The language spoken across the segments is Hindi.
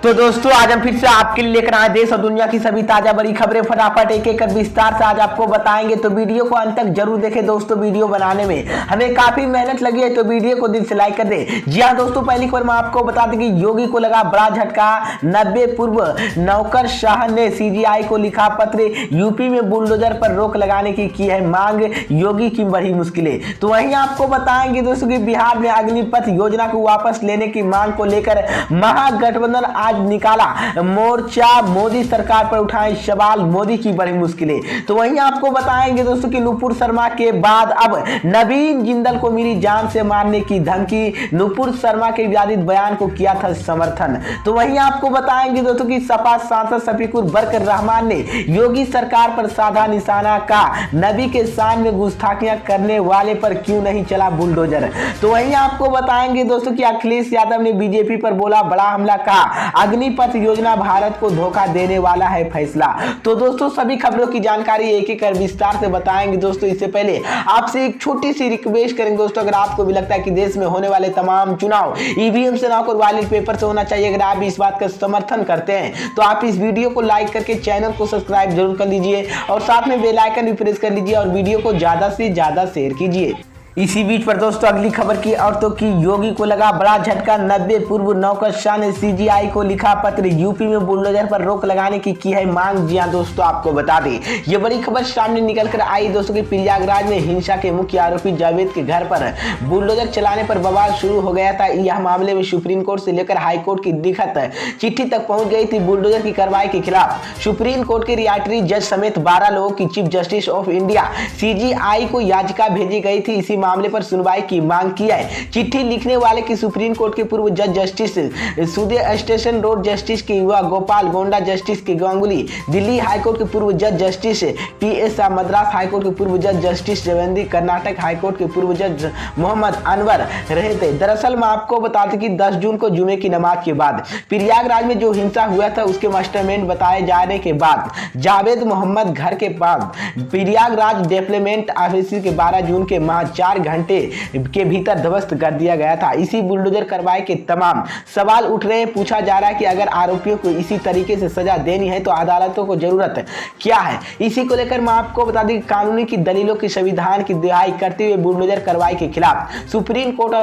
तो दोस्तों आज हम फिर से आपके लिए लेकर आए देश और दुनिया की सभी ताजा बड़ी खबरें फटाफट एक एक कर विस्तार से आज आपको बताएंगे। तो वीडियो को अंत तक जरूर देखें दोस्तों। वीडियो बनाने में हमें काफी मेहनत लगी है, तो वीडियो को दिल से लाइक कर दें। जी हाँ दोस्तों, पहली खबर मैं आपको बता दें कि योगी को लगा बड़ा झटका। 90 पूर्व नौकरशाह ने सीजीआई को लिखा पत्र, यूपी में बुलडोजर पर रोक लगाने की है मांग, योगी की बढ़ी मुश्किलें। तो वहीं आपको बताएंगे दोस्तों कि बिहार में अग्निपथ योजना को वापस लेने की मांग को लेकर महागठबंधन आज निकाला मोर्चा, मोदी सरकार पर उठाए सवाल, मोदी की बड़ी मुश्किलें। तो वहीं आपको बताएंगे दोस्तों कि नुपुर शर्मा के बाद अब नवीन जिंदल को मिली जान से मारने की धमकी, नुपुर शर्मा के विवादित बयान को किया था समर्थन। तो वहीं आपको बताएंगे दोस्तों कि सपा सांसद शफीकुर बरकर रहमान ने योगी सरकार पर साधा निशाना का, नबी के शान में गुस्ताखियां करने वाले पर क्यों नहीं चला बुलडोजर। तो वहीं आपको बताएंगे दोस्तों कि अखिलेश यादव ने बीजेपी पर बोला बड़ा हमला, का अग्निपथ योजना भारत को धोखा देने वाला है फैसला। तो दोस्तों सभी खबरों की जानकारी एक एक कर विस्तार से बताएंगे दोस्तों। इससे पहले आपसे एक छोटी सी रिक्वेस्ट करेंगे दोस्तों, अगर आपको भी लगता है कि देश में होने वाले तमाम चुनाव ईवीएम से ना होकर बैलेट पेपर से होना चाहिए, अगर आप इस बात का समर्थन करते हैं तो आप इस वीडियो को लाइक करके चैनल को सब्सक्राइब जरूर कर लीजिए और साथ में बेल आइकन भी प्रेस कर लीजिए और वीडियो को ज्यादा से ज्यादा शेयर कीजिए। इसी बीच पर दोस्तों अगली खबर की औरतों की, योगी को लगा बड़ा झटका। 90 पूर्व नौकरशाह ने सीजीआई को लिखा पत्र, यूपी में बुलडोजर पर रोक लगाने की है मांग। जी हां दोस्तों, आपको बता दें ये बड़ी खबर सामने निकल कर आई दोस्तों कि प्रयागराज में हिंसा के मुख्य आरोपी जावेद के घर पर बुलडोजर चलाने पर बवाल शुरू हो गया था। यह मामले में सुप्रीम कोर्ट से लेकर हाई कोर्ट की लिखित चिट्ठी तक पहुंच गई थी। बुलडोजर की कार्रवाई के खिलाफ सुप्रीम कोर्ट के रियाटरी जज समेत 12 लोगों की chief justice of India CGI को याचिका भेजी गई थी। इसी मामले पर सुनवाई की मांग की है। चिट्ठी लिखने वाले की सुप्रीम कोर्ट के पूर्व जज जस्टिस सूर्य स्टेशन रोड जस्टिस के युवा गोपाल, गोंडा जस्टिस के गांगुली, दिल्ली हाईकोर्ट के पूर्व जज जस्टिस पीएस, मद्रास हाईकोर्ट के पूर्व जज जस्टिस रेवंदी, कर्नाटक हाईकोर्ट के पूर्व जज मोहम्मद अनवर रहे थे। दरअसल मैं आपको बता दें कि 10 जून को जुमे की नमाज के बाद प्रयागराज में जो हिंसा हुआ था उसके मास्टरमाइंड बताए जाने के बाद जावेद मोहम्मद घर के पास प्रयागराज डेवलपमेंट ऑफिस के 12 जून के माह 4 घंटे के भीतर ध्वस्त कर दिया गया था। इसी बुलडोजर कार्रवाई के तमाम सवाल उठ रहे हैं। पूछा जा रहा है कि अगर आरोपियों को इसी तरीके से सजा देनी है तो अदालतों को जरूरत क्या है। इसी को लेकर मैं आपको बता दें कि कानूनी की दलीलों की संविधान की दुहाई करते हुए बुलडोजर कार्रवाई के खिलाफ सुप्रीम कोर्ट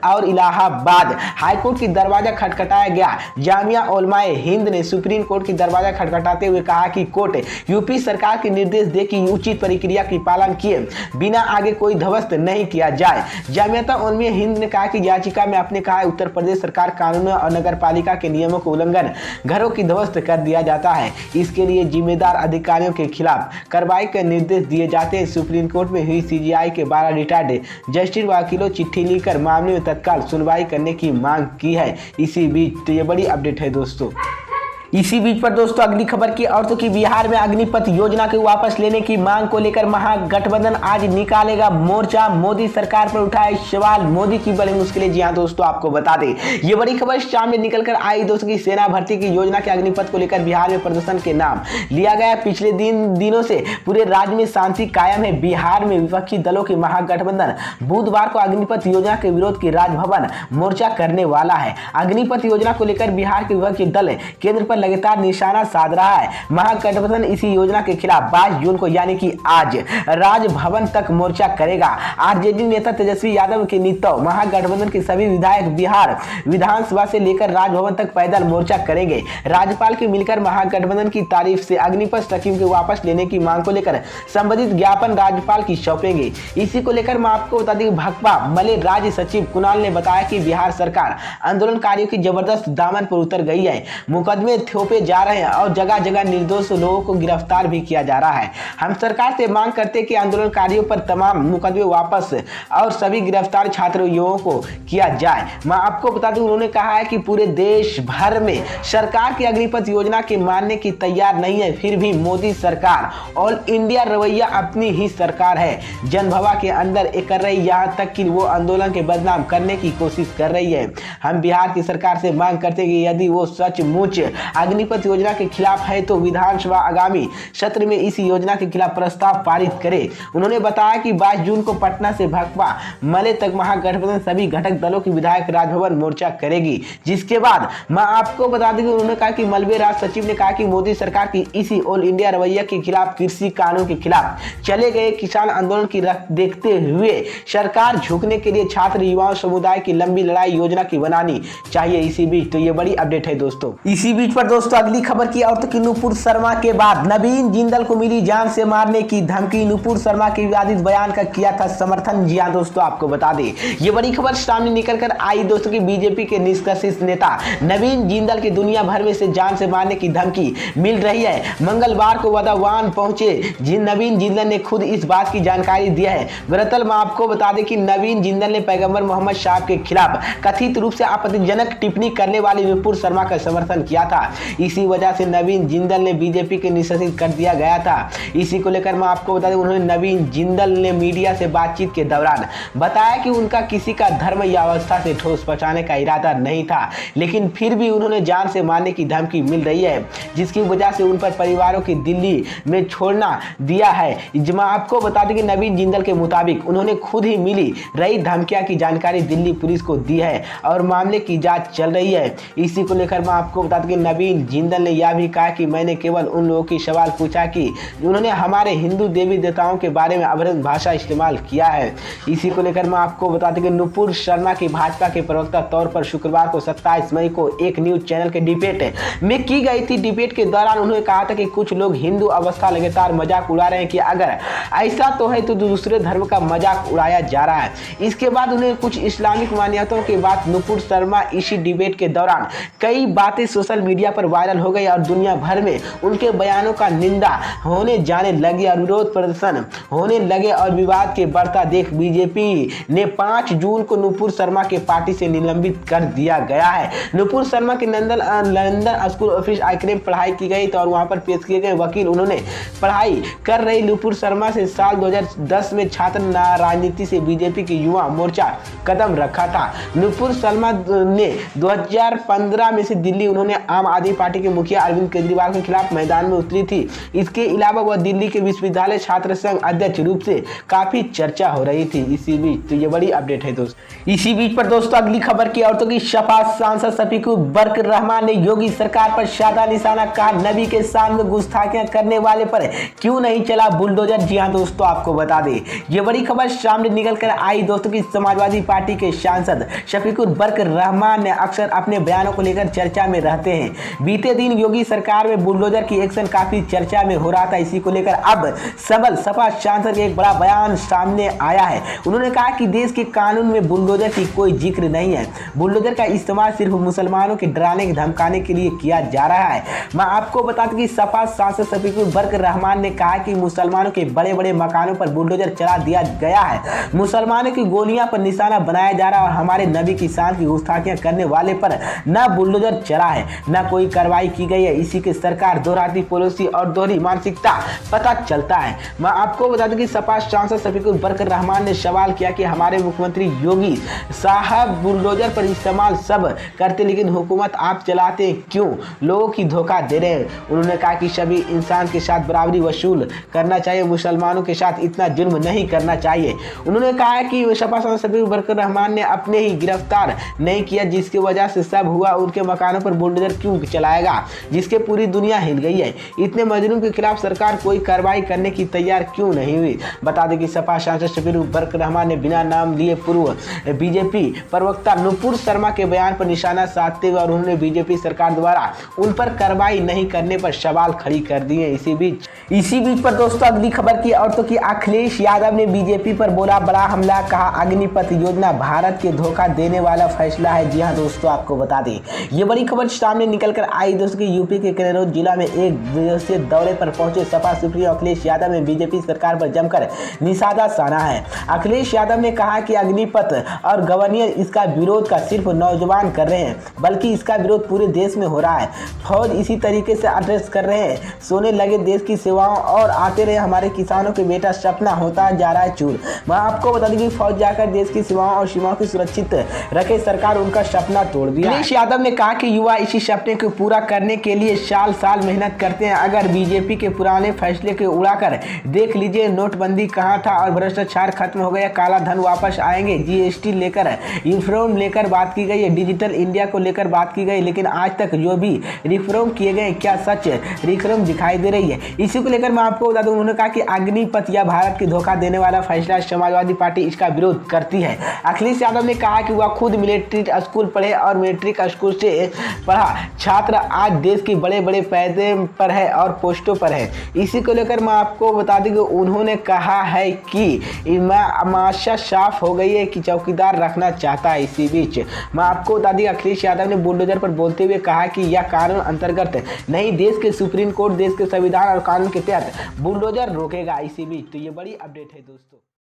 और इलाहाबाद हाईकोर्ट की दरवाजा खटखटाया गया। जामिया उलमाए हिंद ने सुप्रीम कोर्ट की दरवाजा खटखटाते हुए कहा कि कोर्ट यूपी सरकार के निर्देश दे कि उचित प्रक्रिया की पालन किए बिना आगे कोई ध्वस्त नहीं किया जाए। जामिया उलमाए हिंद ने कहा कि याचिका में आपने कहा उत्तर प्रदेश सरकार कानून और नगर पालिका के नियमों को उल्लंघन घरों की ध्वस्त कर दिया जाता है, इसके लिए जिम्मेदार अधिकारियों के खिलाफ कार्रवाई के निर्देश दिए जाते हैं। सुप्रीम कोर्ट में हुई सीजीआई के 12 रिटायर्ड जस्टिस वकीलों चिट्ठी लिखकर मामले में तत्काल सुनवाई करने की मांग की है। इसी बीच तो ये बड़ी अपडेट है दोस्तों। इसी बीच पर दोस्तों अगली खबर की औरतों की, बिहार में अग्निपथ योजना के वापस लेने की मांग को लेकर महागठबंधन आज निकालेगा मोर्चा, मोदी सरकार पर उठाए सवाल, मोदी की बड़ी मुश्किलें। जी हां दोस्तों, आपको बता दें ये बड़ी खबर सामने निकल कर आई दोस्तों की सेना भर्ती की योजना के अग्निपथ को लेकर बिहार में प्रदर्शन के नाम लिया गया। पिछले दिनों से पूरे राज्य में शांति कायम है। बिहार में विपक्षी दलों की महागठबंधन बुधवार को अग्निपथ योजना के विरोध की राजभवन मोर्चा करने वाला है। अग्निपथ योजना को लेकर बिहार के विपक्षी दल केंद्र पर लगातार निशाना साध रहा है। महागठबंधन इसी योजना के खिलाफ 22 जून को यानी कि आज राजभवन तक मोर्चा करेगा। आरजेडी नेता तेजस्वी यादव के नेतृत्व महागठबंधन के सभी विधायक बिहार विधानसभा से लेकर राजभवन तक पैदल मोर्चा करेंगे। राज्यपाल के मिलकर महागठबंधन की तारीफ से अग्निपथ स्कीम के वापस लेने की मांग को लेकर संबंधित ज्ञापन राज्यपाल की सौंपेंगे। इसी को लेकर मैं आपको बता दें कि भाकपा मले राज्य सचिव कुणाल ने बताया कि बिहार सरकार आंदोलनकारियों की जबरदस्त दामन पर उतर गई है। मुकदमे थोपे जा रहे हैं और जगह जगह निर्दोष लोगों को गिरफ्तार भी किया जा रहा है। हम सरकार से मांग करते हैं कि आंदोलनकारियों पर तमाम मुकदमे वापस और सभी गिरफ्तार छात्र युवाओं को किया जाए। मैं आपको बता दूं उन्होंने कहा है कि पूरे देश भर में सरकार की अग्निपथ योजना के मानने की तैयार नहीं है, फिर भी मोदी सरकार ऑल इंडिया रवैया अपनी ही सरकार है, जनभवा के अंदर कर रही, यहाँ तक कि वो आंदोलन के बदनाम करने की कोशिश कर रही है। हम बिहार की सरकार से मांग करते हैं कि यदि वो सचमुच अग्निपथ योजना के खिलाफ है तो विधानसभा आगामी सत्र में इस योजना के खिलाफ प्रस्ताव पारित करे। उन्होंने बताया कि 22 जून को पटना से भाकपा मले तक महागठबंधन सभी घटक दलों की विधायक राजभवन मोर्चा करेगी। जिसके बाद मैं आपको बता दूं कि उन्होंने कहा कि मलबे राज सचिव ने कहा कि मोदी सरकार की इसी ऑल इंडिया रवैया के खिलाफ, कृषि कानून के खिलाफ चले गए किसान आंदोलन की देखते हुए सरकार झुकने के लिए छात्र युवाओं समुदाय की लंबी लड़ाई योजना की बनानी चाहिए। इसी बीच तो ये बड़ी अपडेट है दोस्तों। इसी बीच पर दोस्तों अगली खबर की और तो नुपुर शर्मा के बाद नवीन जिंदल को मिली जान से मारने की धमकी। नुपुर शर्मा के विवादित बयान का किया था समर्थन। जी हां दोस्तों, आपको बता दें ये बड़ी खबर सामने निकल कर आई दोस्तों की बीजेपी के निष्कासित नेता नवीन जिंदल की दुनिया भर में से जान से मारने की धमकी मिल रही है। मंगलवार को वदावान पहुंचे नवीन जिंदल ने खुद इस बात की जानकारी दी है। दरअसल मैं आपको बता दें कि नवीन जिंदल ने पैगंबर मोहम्मद साहब के खिलाफ कथित रूप से आपत्तिजनक टिप्पणी करने वाली नुपुर शर्मा का समर्थन किया था। इसी वजह से नवीन जिंदल ने बीजेपी के निष्कासित कर दिया गया था। इसी को लेकर मैं आपको बता दें उन्होंने नवीन जिंदल ने मीडिया से बातचीत के दौरान बताया कि उनका किसी का धर्म या अवस्था से ठोस पहुंचाने का इरादा नहीं था, लेकिन फिर भी उन्होंने जान से मारने की धमकी मिल रही है, जिसकी वजह से उन पर परिवारों की दिल्ली में छोड़ना दिया है। मैं आपको बता दें कि नवीन जिंदल के मुताबिक उन्होंने खुद ही मिली रही धमकियां की जानकारी दिल्ली पुलिस को दी है और मामले की जांच चल रही है। इसी को लेकर मैं आपको बता दूं कि नवीन जिंदल ने यह भी कहा कि मैंने केवल उन लोगों की सवाल पूछा कि उन्होंने हमारे हिंदू देवी देवताओं के बारे में अभद्र भाषा इस्तेमाल किया है। इसी को लेकर मैं आपको बता दूं कि नुपुर शर्मा की भाजपा के प्रवक्ता तौर पर शुक्रवार को 27 मई को एक न्यूज चैनल के डिबेट में की गई थी। डिबेट के दौरान उन्होंने कहा था कि कुछ लोग हिंदू अवस्था लगातार मजाक उड़ा रहे हैं कि अगर ऐसा तो है तो दूसरे धर्म का मजाक उड़ाया जा रहा है। इसके बाद उन्हें कुछ इस्लामिक मान्यताओं के बाद नुपुर शर्मा इसी डिबेट के दौरान कई बातें सोशल मीडिया पर वायरल हो गई और दुनिया भर में उनके बयानों का निंदा होने जाने लगी और विरोध प्रदर्शन होने लगे और विवाद के बढ़ता देख बीजेपी ने 5 जून को नुपुर शर्मा के पार्टी से निलंबित कर दिया गया है। नुपुर शर्मा के लंदन स्कूल ऑफ आइक्रेम पढ़ाई की गई तो और वहां पर पेश किए गए वकील उन्होंने पढ़ाई कर रही नुपुर शर्मा से साल 2010 में छात्र राजनीति से बीजेपी की युवा मोर्चा कदम रखा था। नुपुर शर्मा ने 2015 में से दिल्ली उन्होंने आम आदमी पार्टी के मुखिया अरविंद केजरीवाल के खिलाफ मैदान में उतरी थी। इसके अलावा वह दिल्ली के विश्वविद्यालय छात्र संघ अध्यक्ष रूप से काफी चर्चा हो रही थी। इसी बीच तो ये बड़ी अपडेट है दोस्तों। इसी बीच पर दोस्तों अगली खबर की औरतों की सपा सांसद शफीकुर बरकर रहमान ने योगी सरकार पर साधा निशाना कहा। नबी के सामने गुस्ताखियां करने वाले पर क्यों नहीं चला बुलडोजर। जी हां दोस्तों, आपको बता दें ये बड़ी खबर सामने निकल कर आई दोस्तों की समाजवादी पार्टी के सांसद शफीकुर बरकर रहमान ने अक्सर अपने बयानों को लेकर चर्चा में रहते हैं। बीते दिन योगी सरकार में बुलडोजर की एक्शन काफी चर्चा में हो रहा था। इसी को लेकर अब सबल सपा सांसद का एक बड़ा बयान सामने आया है। उन्होंने कहा कि देश के कानून में बुलडोजर की कोई जिक्र नहीं है। बुलडोजर का इस्तेमाल सिर्फ मुसलमानों के डराने धमकाने के लिए किया जा रहा है। मैं आपको बता दूं कि सपा सांसद शफीकुर बरकर रहमान ने कहा कि मुसलमानों के बड़े बड़े मकानों पर बुलडोजर चला दिया गया है, मुसलमानों की गोलियां पर निशाना बनाया जा रहा है और हमारे नबी की शान की गुस्ताखियां करने वाले पर न बुलडोजर चला है न कोई कार्रवाई की गई है। इसी के सरकार दोहराती पॉलिसी और दोहरी मानसिकता पता चलता है। मैं आपको बता दूं कि सपा सांसद शफीकुर बरकर रहमान ने सवाल किया कि हमारे मुख्यमंत्री योगी साहब बुलडोजर पर इस्तेमाल सब करते लेकिन हुकूमत आप चलाते क्यों, लोगों की धोखा दे रहे हैं। उन्होंने कहा कि सभी इंसान के साथ बराबरी वसूल करना चाहिए, मुसलमानों के साथ इतना जुल्म नहीं करना चाहिए। उन्होंने कहा कि सपा सांसद शफीकुर बरकर रहमान ने अपने ही गिरफ्तार नहीं किया जिसकी वजह से सब हुआ, उनके मकानों पर बुलडोजर क्यों चलाएगा जिसके पूरी दुनिया हिल गई है। इतने मजलूम के खिलाफ सरकार कोई कार्रवाई करने की तैयार क्यों नहीं हुई। बता दें कि सपा सांसद शफीकुर बरकर रहमान ने बिना नाम लिए पूर्व बीजेपी प्रवक्ता नुपुर शर्मा के बयान पर निशाना साधते हुए और उन्होंने बीजेपी सरकार द्वारा उन पर कार्रवाई नहीं करने पर सवाल खड़ी कर दिए। इसी बीच पर दोस्तों अगली खबर की औरतों की अखिलेश यादव ने बीजेपी पर बोला बड़ा हमला, कहा अग्निपथ योजना भारत के धोखा देने वाला फैसला है। जी हां दोस्तों, आपको बता दें ये बड़ी खबर सामने निकल कर आई दोस्तों की यूपी के कन्नौज जिला में एक दिवसीय दौरे पर पहुंचे सपा सुप्रीमो अखिलेश यादव ने बीजेपी सरकार पर जमकर निशाना साधा है। अखिलेश यादव ने कहा कि अग्निपथ और गवर्नियर इसका विरोध का सिर्फ नौजवान कर रहे हैं बल्कि इसका विरोध पूरे देश में हो रहा है। फौज इसी तरीके से एड्रेस कर रहे हैं, सोने लगे देश की सेवाओं और आते रहे हमारे किसानों के बेटा सपना होता जा रहा है चूर। मैं आपको बता दूं कि फौज जाकर देश की सेवाओं और सीमाओं की सुरक्षित रखे, सरकार उनका सपना तोड़ दिया। अखिलेश यादव ने कहा कि युवा इसी सपने को पूरा करने के लिए साल साल मेहनत करते हैं। अगर बीजेपी के पुराने फैसले को उड़ाकर देख लीजिए, नोटबंदी कहाँ था और भ्रष्टाचार खत्म हो गया, काला धन वापस आएंगे, जीएसटी लेकर, रिफॉर्म लेकर बात की गई है, डिजिटल इंडिया को लेकर बात की गई, लेकिन आज तक जो भी रिफॉर्म किए गए क्या सच रिफॉर्म दिखाई दे रही है? इसी को लेकर मैं आपको बता दूं, उन्होंने कहा कि अग्निपथ या भारत की धोखा देने वाला फैसला समाजवादी पार्टी इसका विरोध करती है। अखिलेश यादव ने कहा कि वह खुद मिलिट्री स्कूल पढ़े और मिलिट्री स्कूल से पढ़ा छात्र आज देश के बड़े बड़े पदों पर है और पोस्टों पर है। इसी को लेकर मैं आपको बता दूं कि उन्होंने कहा है कि आशा साफ हो गई है कि चौकीदार रखना चाहता है। इसी बीच मैं आपको बता दूं, अखिलेश यादव ने बुलडोजर पर बोलते हुए कहा कि यह कानून अंतर्गत नहीं, देश के सुप्रीम कोर्ट देश के संविधान और कानून के तहत बुलडोजर रोकेगा। इसी बीच तो ये बड़ी अपडेट है दोस्तों।